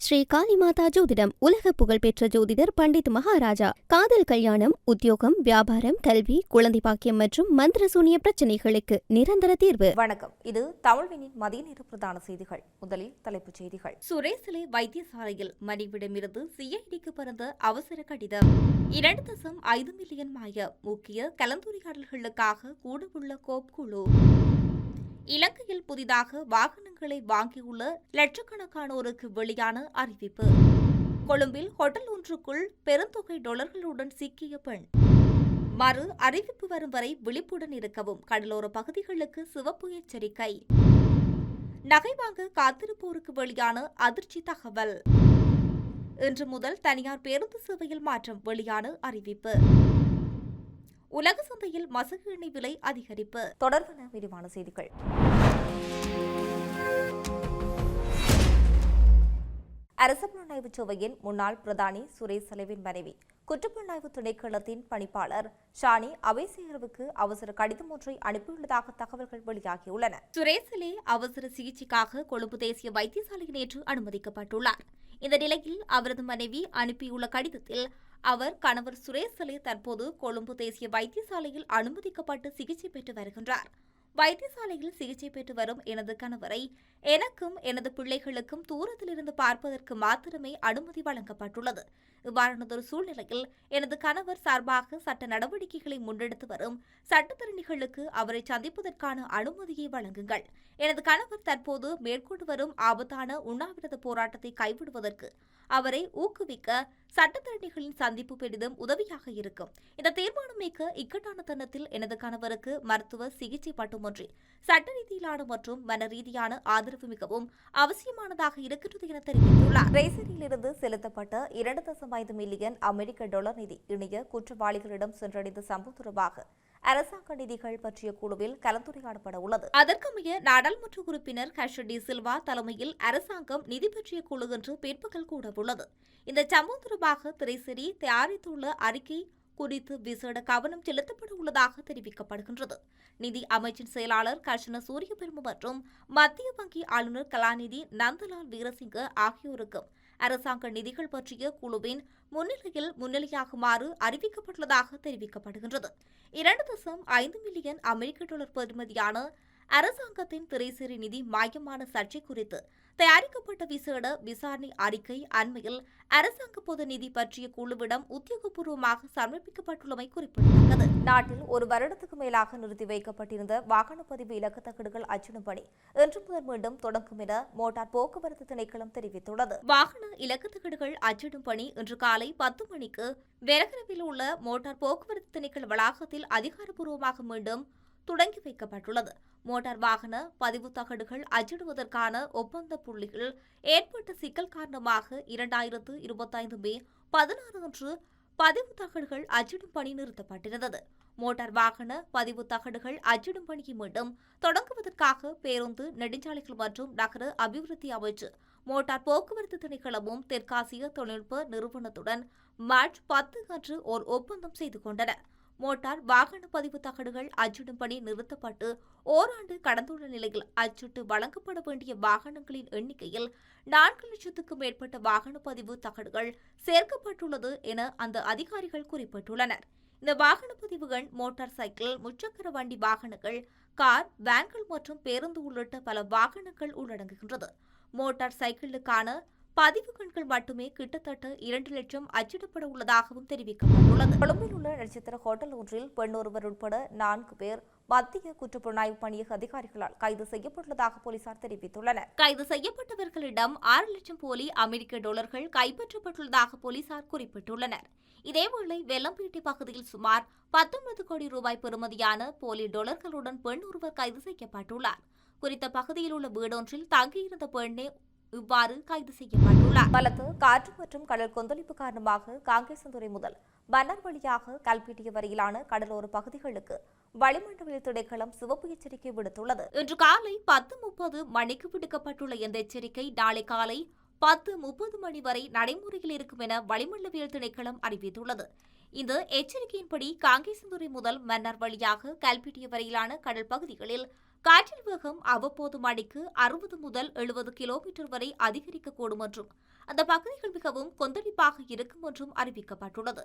ஸ்ரீ காளிமாதா ஜோதிடம் உலக புகழ்பெற்ற ஜோதிடர் பண்டித் மகாராஜா. காதல், கல்யாணம், உத்தியோகம், வியாபாரம், கல்வி, குழந்தை பாக்கியம் மற்றும் மந்திர சூனிய பிரச்சனைகளுக்கு நிரந்தர தீர்வு. வணக்கம். இது தமிழ்வினின் மதிய நேர பிரதான செய்திகள். முதலில் தலைப்புச் செய்திகள். சுரேசிலே வைத்தியசாலையில் மனைவிடமிருந்து சிஐடிக்கு பறந்த அவசர கடிதம். 2.5 மில்லியன் மாய முக்கிய கலந்துரையாடல்களுக்காக கூடவுள்ள கோப் குழு. இலங்கையில் புதிதாக வாகனங்களை வாங்கியுள்ள லட்சக்கணக்கானோருக்கு வெளியான அறிவிப்பு. கொழும்பில் ஹோட்டல் ஒன்றுக்குள் பெருந்தொகை டாலர்களுடன் சிக்கிய பெண். மறு அறிவிப்பு வரும் வரை விழிப்புடன் இருக்கவும், கடலோர பகுதிகளுக்கு சிவப்பு எச்சரிக்கை. நகை வாங்க காத்திருப்போருக்கு வெளியான அதிர்ச்சி தகவல். இன்று முதல் தனியார் பேருந்து சேவையில் மாற்றம், வெளியான அறிவிப்பு. உலக சந்தையில் மசகு எண்ணெய் விலை அதிகரிப்பு தொடர்பான விரிவான செய்திகள். அரசு புலனாய்வு சேவையின் முன்னாள் பிரதானி சுரேஷ் சலேவின் மனைவி குற்றப்புலனாய்வு திணைக்களத்தின் பணிப்பாளர் ஷானி அபேசேகரவுக்கு அவசர கடிதம் ஒன்றை அனுப்பியுள்ளதாக தகவல்கள் வெளியாகியுள்ளன. சுரேஷ் சலே அவசர சிகிச்சைக்காக கொழும்பு தேசிய வைத்தியசாலையில் நேற்று அனுமதிக்கப்பட்டுள்ளார். இந்த நிலையில் அவரது மனைவி அனுப்பியுள்ள கடிதத்தில் அவர் கணவர் சுரேஷ் சலே தற்போது கொழும்பு தேசிய வைத்தியசாலையில் அனுமதிக்கப்பட்டு சிகிச்சை பெற்று வருகின்றார். வைத்தியசாலையில் சிகிச்சை பெற்று வரும் எனது கணவரை எனக்கும் எனது பிள்ளைகளுக்கும் தூரத்திலிருந்து பார்ப்பதற்கு மாத்திரமே அனுமதி வழங்கப்பட்டுள்ளது. இவ்வாறானதொரு சூழ்நிலையில் எனது கணவர் சார்பாக சட்ட நடவடிக்கைகளை முன்னெடுத்து வரும் சட்டத்தரணிகளுக்கு அவரை சந்திப்பதற்கான அனுமதியை வழங்குங்கள். எனது கணவர் தற்போது மேற்கொண்டு வரும் ஆபத்தான உண்ணாவிரத போராட்டத்தை கைவிடுவதற்கு அவரை ஊக்குவிக்க சட்டத்தரணிகளின் சந்திப்பு பெரிதும் உதவியாக இருக்கும். இந்த தீர்மானம் மிக்க இக்கட்டான தருணத்தில் எனது கணவருக்கு மருத்துவ சிகிச்சை மட்டுமன்றி சட்ட ரீதியிலான மற்றும் மன ரீதியான ஆதரவு மிகவும் அவசியமானதாக இருக்கின்றது என தெரிவித்துள்ளார். ரேசரிலிருந்து செலுத்தப்பட்ட 2.5 மில்லியன் அமெரிக்க டாலர் நிதி இணைய குற்றவாளிகளிடம் சென்றடைந்த சம்பவம் தொடர்பாக அரசாங்க நிதிகள் பற்றிய குழுவில் கலந்துரையாடப்பட உள்ளது. அதற்கமைய நாடாளுமன்ற உறுப்பினர் ஹர்ஷடி சில்வா தலைமையில் அரசாங்கம் நிதி பற்றிய குழு என்று பிற்பகல் கூடவுள்ளது. இந்த சம்பவம் தொடர்பாக திரைசரி தயாரித்துள்ள அறிக்கை குறித்து விசேட கவனம் செலுத்தப்பட உள்ளதாக தெரிவிக்கப்படுகின்றது. நிதி அமைச்சின் செயலாளர் கர்ஷன சூரியபெரும மற்றும் மத்திய வங்கி ஆளுநர் கலாநிதி நந்தலால் வீரசிங்க ஆகியோருக்கும் அரசாங்க நிதிகள் பற்றிய குழுவின் முன்னிலையில் முன்னிலையாகுமாறு அறிவிக்கப்பட்டுள்ளதாக தெரிவிக்கப்படுகின்றது. 2.5 மில்லியன் அமெரிக்க டாலர் பெறுமதியான அரசாங்கத்தின் திரைசேரி நிதி மாயமான சர்ச்சை குறித்து தயாரிக்கப்பட்ட விசேட விசாரணை அறிக்கை அண்மையில் அரசாங்க பொது நிதி பற்றிய குழுவிடம் உத்தியோகபூர்வமாக சமர்ப்பிக்கப்பட்டுள்ளமை குறிப்பிடத்தக்கது. நாட்டில் ஒரு வருடத்துக்கு மேலாக நிறுத்தி வைக்கப்பட்டிருந்த வாகன பதிவு இலக்கத்தகடுகள் அச்சிடும் பணி இன்று முதல் மீண்டும் தொடங்கும் என மோட்டார் போக்குவரத்து திணைக்களம் தெரிவித்துள்ளது. வாகன இலக்கத்தகடுகள் அச்சிடும் பணி இன்று காலை 10 மணிக்கு வெரகரவில் உள்ள மோட்டார் போக்குவரத்து திணைக்கள வளாகத்தில் அதிகாரப்பூர்வமாக மீண்டும் தொடங்கி வைக்கப்பட்டுள்ளது. மோட்டார் வாகன பதிவு தகடுகள் அச்சிடுவதற்கான ஒப்பந்த புள்ளிகள் ஏற்பட்ட சிக்கல் காரணமாக 2025 மே 16 அன்று பதிவு தகடுகள் அச்சிடும் பணி நிறுத்தப்பட்டிருந்தது. மோட்டார் வாகன பதிவு தகடுகள் அச்சிடும் பணியை மீண்டும் தொடங்குவதற்காக பேருந்து, நெடுஞ்சாலைகள் மற்றும் நகர அபிவிருத்தி அமைச்சு, மோட்டார் போக்குவரத்து திணைக்களமும் தெற்காசிய தொழில்நுட்ப நிறுவனத்துடன் மார்ச் 10 அன்று ஓர் ஒப்பந்தம் செய்து கொண்டன. மோட்டார் வாகன பதிவு தகடுகள் அச்சிடும் பணி நிறுத்தப்பட்டு ஓராண்டு கடந்துள்ள நிலையில் அச்சிட்டு வழங்கப்பட வேண்டிய வாகனங்களின் எண்ணிக்கையில் 4 லட்சத்துக்கும் மேற்பட்ட வாகன பதிவு தகடுகள் சேர்க்கப்பட்டுள்ளது என அந்த அதிகாரிகள் குறிப்பிட்டுள்ளனர். இந்த வாகன பதிவுகள் மோட்டார் சைக்கிள், முச்சக்கர வண்டி வாகனங்கள், கார், வேன்கள் மற்றும் பேருந்து உள்ளிட்ட பல வாகனங்கள் உள்ளடங்குகின்றது. மோட்டார் சைக்கிளுக்கான பதிவுகள் மட்டுமே கிட்டத்தட்ட 2 லட்சம் அச்சிடப்பட உள்ளதாகவும் தெரிவிக்கப்பட்டுள்ளது. கொழும்பில் உள்ள நட்சத்திர ஹோட்டல் ஒன்றில் பெண் ஒருவர் உட்பட 4 பேர் மத்திய குற்றப்புலனாய்வு பணியக அதிகாரிகளால் கைது செய்யப்பட்டுள்ளதாக போலீசார் தெரிவித்துள்ளனர். கைது செய்யப்பட்டவர்களிடம் 6 லட்சம் போலி அமெரிக்க டாலர்கள் கைப்பற்றப்பட்டுள்ளதாக போலீசார் குறிப்பிட்டுள்ளனர். இதேவேளை வெள்ளம்பேட்டை பகுதியில் சுமார் 19 கோடி ரூபாய் பெறுமதியான போலி டாலர்களுடன் பெண் ஒருவர் கைது செய்யப்பட்டுள்ளார். குறித்த பகுதியில் உள்ள வீடொன்றில் தங்கியிருந்த பெண்ணே இவ்வாறு கைது செய்யப்பட்டுள்ளார். பலத்த காற்று மற்றும் கடல் கொந்தளிப்பு காரணமாக காங்கேசன்துறை முதல் மன்னார் வழியாக கல்பிட்டிய வரையிலான கடலோர பகுதிகளுக்கு வளிமண்டல திணைக்களம் சிவப்பு எச்சரிக்கை விடுத்துள்ளது. இன்று காலை 10:30 மணிக்கு விடுக்கப்பட்டுள்ள இந்த எச்சரிக்கை நாளை காலை 10:30 மணி வரை நடைமுறையில் இருக்கும் என வளிமண்டலவியல் திணைக்களம் அறிவித்துள்ளது. இந்த எச்சரிக்கையின்படி காங்கேசன்துறை முதல் மன்னார் வழியாக கல்பிட்டிய வரையிலான கடல் பகுதிகளில் காற்றின் வேகம் அவ்வப்போது மணிக்கு 60 முதல் 70 கிலோமீட்டர் வரை அதிகரிக்கக்கூடும் என்றும் அந்த பகுதிகள் மிகவும் கொந்தளிப்பாக இருக்கும் என்றும் அறிவிக்கப்பட்டுள்ளது.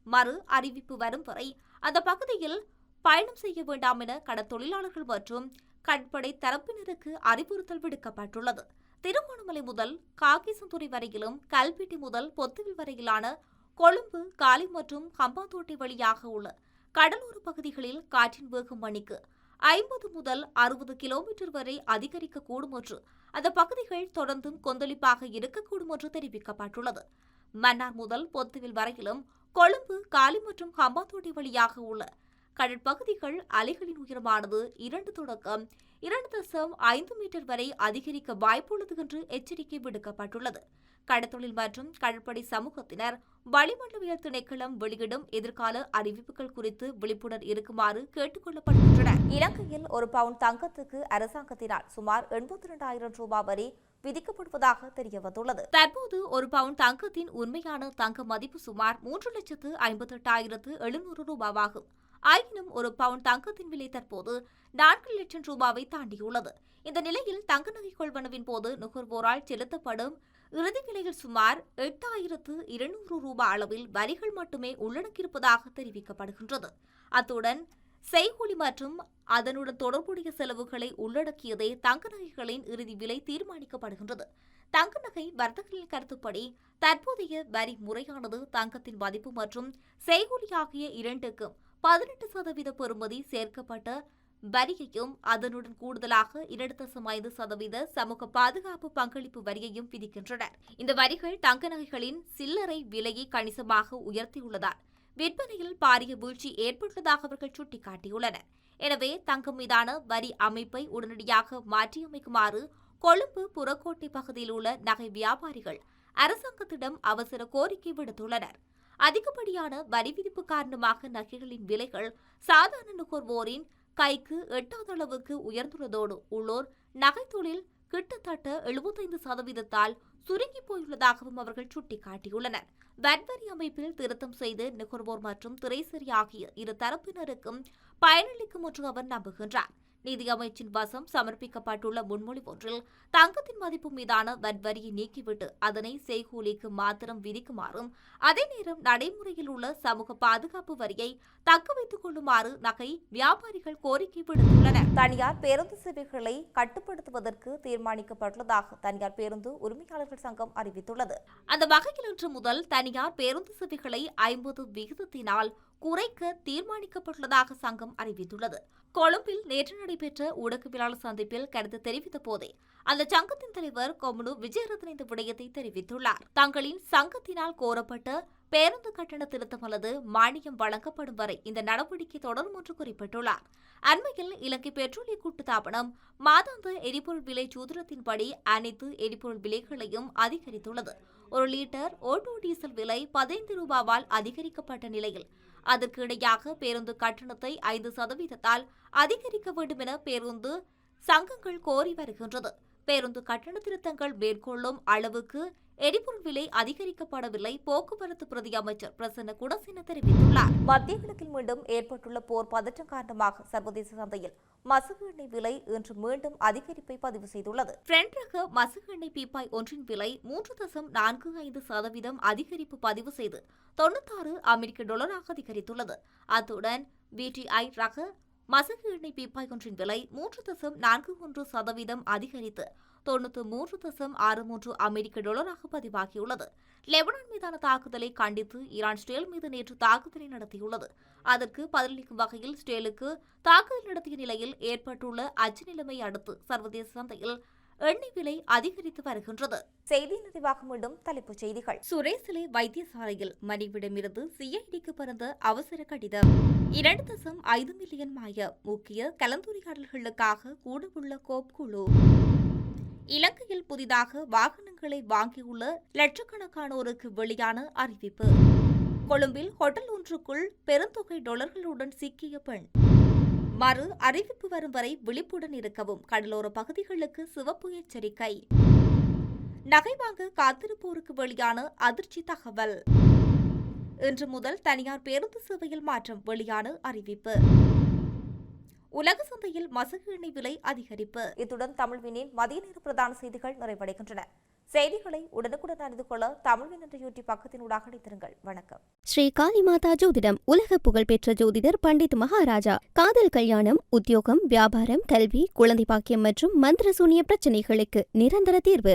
மறு அறிவிப்பு வரும் வரை அந்த பகுதியில் பயணம் செய்ய வேண்டாம் என கடற்தொழிலாளர்கள் மற்றும் கடற்படை தரப்பினருக்கு அறிவுறுத்தல் விடுக்கப்பட்டுள்ளது. திருகோணமலை முதல் காங்கேசன்துறை வரையிலும் கல்பிட்டி முதல் பொத்துவில் வரையிலான கொழும்பு, காலி மற்றும் ஹம்பாந்தோட்டை வழியாக உள்ள கடலோர பகுதிகளில் காற்றின் வேகம் மணிக்கு 50 முதல் 60 கிலோமீட்டர் வரை அதிகரிக்கக்கூடும் என்று அந்த பகுதிகள் தொடர்ந்தும் கொந்தளிப்பாக இருக்கக்கூடும் என்று தெரிவிக்கப்பட்டுள்ளது. மன்னார் முதல் பொத்துவில் வரையிலும் கொழும்பு, காலி மற்றும் ஹம்பாந்தோட்டை வழியாக உள்ள கடற்பகுதிகள் அலைகளின் உயரமானது 2 தொடக்கம் 2.5 மீட்டர் வரை அதிகரிக்க வாய்ப்புள்ளது என்று எச்சரிக்கை விடுக்கப்பட்டுள்ளது. கடற்தொழில் மற்றும் கடற்படை சமூகத்தினர் வளிமண்டலவியல் திணைக்களம் வெளியிடும் எதிர்கால அறிவிப்புகள் குறித்து விழிப்புடன் இருக்குமாறு கேட்டுக் கொள்ளப்படுகின்றனர். இலங்கையில் 1 பவுண்ட் தங்கத்துக்கு அரசாங்கத்தினால் சுமார் 82,000 ரூபாய் வரி விதிக்கப்படுவதாக தெரியவந்துள்ளது. தற்போது 1 பவுண்ட் தங்கத்தின் உண்மையான தங்க மதிப்பு சுமார் 3,58,700 ரூபாவாகும். ஆயினும் 1 பவுண்ட் தங்கத்தின் விலை தற்போது 4 லட்சம் ரூபாவை தாண்டியுள்ளது. இந்த நிலையில் தங்க நகை கொள்வனவின் போது நுகர்வோரால் செலுத்தப்படும் இறுதி விலையில் சுமார் 8,200 ரூபாய் அளவில் வரிகள் மட்டுமே உள்ளடக்கியிருப்பதாக தெரிவிக்கப்படுகின்றது. அத்துடன் செய்கூலி மற்றும் அதனுடன் தொடர்புடைய செலவுகளை உள்ளடக்கியதே தங்க நகைகளின் இறுதி விலை தீர்மானிக்கப்படுகின்றது. தங்க நகை வர்த்தகர்களின் கருத்துப்படி தற்போதைய வரி முறையானது தங்கத்தின் மதிப்பு மற்றும் செய்கூலி ஆகிய இரண்டுக்கும் 18% பெறுமதி சேர்க்கப்பட்ட வரியையும் அதனுடன் கூடுதலாக 2.5% சமூக பாதுகாப்பு பங்களிப்பு வரியையும் விதிக்கின்றனர். இந்த வரிகள் தங்க நகைகளின் சில்லறை விலையை கணிசமாக உயர்த்தியுள்ளதால் விற்பனையில் பாரிய வீழ்ச்சி ஏற்பட்டுள்ளதாக அவர்கள் சுட்டிக்காட்டியுள்ளனர். எனவே தங்கம் மீதான வரி அமைப்பை உடனடியாக மாற்றியமைக்குமாறு கொழும்பு புறக்கோட்டை பகுதியில் உள்ள நகை வியாபாரிகள் அரசாங்கத்திடம் அவசர கோரிக்கை விடுத்துள்ளனர். அதிகப்படியான வரி விதிப்பு காரணமாக நகைகளின் விலைகள் சாதாரண நுகர்வோரின் கைக்கு எட்டாத அளவுக்கு உயர்ந்துள்ளதோடு உள்ளோர் நகை தொழில் கிட்டத்தட்ட 75% சுருங்கி போயுள்ளதாகவும் அவர்கள் சுட்டிக்காட்டியுள்ளனர். வரி அமைப்பில் திருத்தம் செய்து நுகர்வோர் மற்றும் திரைசேரி ஆகிய இரு தரப்பினருக்கும் பயனளிக்கும் என்று அவர் நம்புகின்றார். நிதியமைச்சின் வசம் சமர்ப்பிக்கப்பட்டுள்ள முன்மொழிவு ஒன்றில் தங்கத்தின் மதிப்பு மீதான வரியை நீக்கிவிட்டு அதனை செய்கூலிக்கு மாத்திரம் விதிக்குமாறும், அதே நேரம் நடைமுறையில் உள்ள சமூக பாதுகாப்பு வரியை தக்க வைத்துக் கொள்ளுமாறு நகை வியாபாரிகள் கோரிக்கை விடுத்துள்ளனர். தனியார் பேருந்து சேவைகளை கட்டுப்படுத்துவதற்கு தீர்மானிக்கப்பட்டுள்ளதாக தனியார் பேருந்து உரிமையாளர்கள் சங்கம் அறிவித்துள்ளது. அந்த வகையில் இன்று முதல் தனியார் பேருந்து சேவைகளை 50% குறைக்க தீர்மானிக்கப்பட்டுள்ளதாக சங்கம் அறிவித்துள்ளது. கொழும்பில் நேற்று நடைபெற்ற ஊடகவியலாளர் சந்திப்பில் கருத்து தெரிவித்த போதே அந்த சங்கத்தின் தலைவர் கொமுனு விஜயரத்ன இந்த விடயத்தை தெரிவித்துள்ளார். தங்களின் சங்கத்தினால் கோரப்பட்ட பேருந்து கட்டண திருத்தம் அல்லது மானியம் வழங்கப்படும் வரை இந்த நடவடிக்கை தொடரும் என்று குறிப்பிட்டுள்ளார். அண்மையில் இலங்கை பெட்ரோலிய கூட்டுத்தாபனம் மாதாந்த எரிபொருள் விலை சூத்திரத்தின்படி அனைத்து எரிபொருள் விலைகளையும் அதிகரித்துள்ளது. 1 லிட்டர் ஆட்டோ டீசல் விலை 15 ரூபாவால் அதிகரிக்கப்பட்ட நிலையில் அதற்கு இணையாக பேருந்து கட்டணத்தை 5% அதிகரிக்க வேண்டும் என பேருந்து சங்கங்கள் கோரி வருகின்றது. பேருந்து கட்டண திருத்தங்கள் மேற்கொள்ளும் அளவுக்கு எரிபொருள் விலை அதிகரிக்கப்படவில்லை. போக்குவரத்து பிரதி அமைச்சர் பிரசன்ன குணசேன தெரிவித்துள்ளார். மத்திய கிழக்கில் மீண்டும் ஏற்பட்டுள்ள போர் பதற்றம் காரணமாக சர்வதேச சந்தையில் மசகு எண்ணெய் விலை இன்று மீண்டும் அதிகரிப்பை பதிவு செய்துள்ளது. பிரெண்ட் ரக மசகு எண்ணெய் பீப்பாய் ஒன்றின் விலை 3.45% அதிகரிப்பு பதிவு செய்து $96 அதிகரித்துள்ளது. அத்துடன் BTI ரக மசகு எண்ணெய் பீப்பாய் ஒன்றின் விலை 3.41% அதிகரித்து $93.63 பதிவாகியுள்ளது. லெபனான் மீதான தாக்குதலை கண்டித்து ஈரான் இஸ்ரேல் மீது நேற்று தாக்குதலை நடத்தியுள்ளது. அதற்கு பதிலளிக்கும் வகையில் இஸ்ரேலுக்கு தாக்குதல் நடத்திய நிலையில் ஏற்பட்டுள்ள அச்சு நிலைமை அடுத்து சர்வதேச சந்தையில் எண்ணெய் விலை அதிகரித்து வருகின்றது. செய்தி நிறைவாக மீண்டும் தலைப்புச் செய்திகள். சுரேசிலை வைத்தியசாலையில் மனைவிடமிருந்து CIDக்கு பறந்த அவசர கடிதம். 2.5 மில்லியன் மாயம். முக்கிய கலந்துரையாடல்களுக்காக கூடவுள்ள கோப் குழு. இலங்கையில் புதிதாக வாகனங்களை வாங்கியுள்ள லட்சக்கணக்கானோருக்கு வெளியான அறிவிப்பு. கொழும்பில் ஹோட்டல் ஒன்றுக்குள் பெருந்தொகை $களுடன் சிக்கிய பெண். மறு அறிவிப்பு வரும் வரை விழிப்புடன் இருக்கவும் கடலோர பகுதிகளுக்கு சிவப்பு எச்சரிக்கை. நகை வாங்க காத்திருப்போருக்கு வெளியான அதிர்ச்சி தகவல். இன்று முதல் தனியார் பேருந்து சேவையில் மாற்றம் வெளியான அறிவிப்பு. உலக சந்தையில் மசகு எண்ணெய் விலை அதிகரிப்பு. இத்துடன் தமிழ்வினின் மதிய நேர பிரதான செய்திகள் நிறைவடைகின்றன. செய்திகளை உடனுக்குடன் அறிந்து கொள்ள தமிழ் என்ற யூடியூப் பக்கத்தினூடாக இணைந்திருங்கள். வணக்கம். ஸ்ரீ காளிமாதா ஜோதிடம் உலக புகழ்பெற்ற ஜோதிடர் பண்டித் மகாராஜா. காதல், கல்யாணம், உத்தியோகம், வியாபாரம், கல்வி, குழந்தை பாக்கியம் மற்றும் மந்திர சூனிய பிரச்சனைகளுக்கு நிரந்தர தீர்வு.